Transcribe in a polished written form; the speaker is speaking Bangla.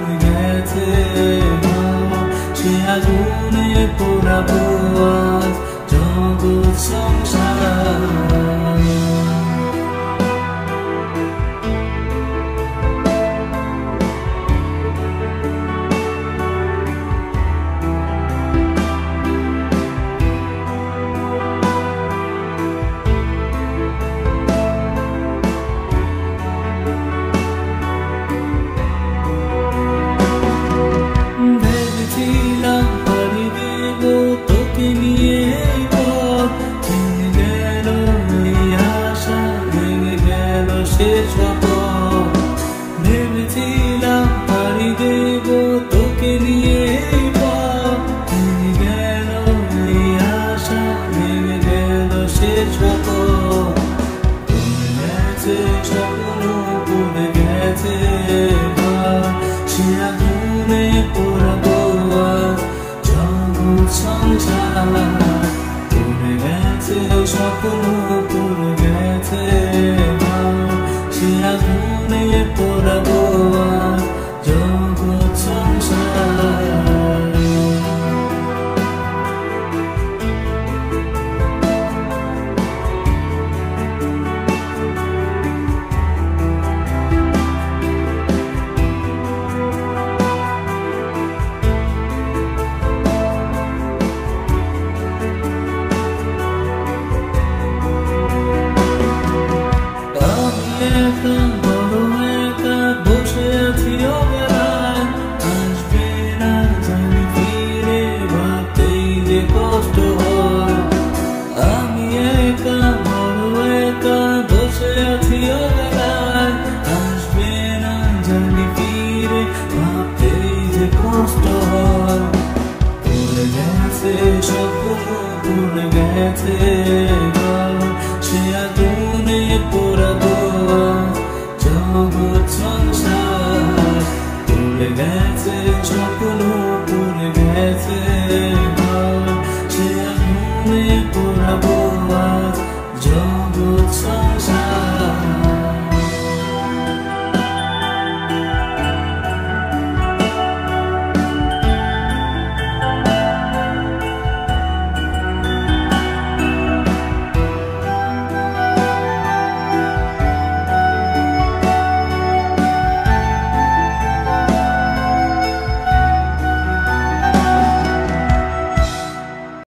পুড়ে গেছে সে আগুনে পোড়াবো আজ জগৎ সংসার। ভেবেছিলাম পাড়ি দেব তোকে নিয়ে গেল এই আশা ভেঙে গেল সে গেছে স্বপ্ন পুড়ে গেছে সে আগুনে পোড়াবো জগৎ সংসার। পুড়ে গেছে স্বপ্ন পুড়ে গেছে সে আগুনে পোড়াবো জগৎ সংসার। বসে আছি অবেলায় আসবে না জানি ফিরে ভাবতেই যে কষ্ট হয়। আমি একা বড় একা বসে আছি অবেলায় আসবে না জানি ফিরে ভাবতেই যে কষ্ট হয়। পুড়ে গেছে স্বপ্ন পুড়ে গেছে সে আগুনে পোড়াবো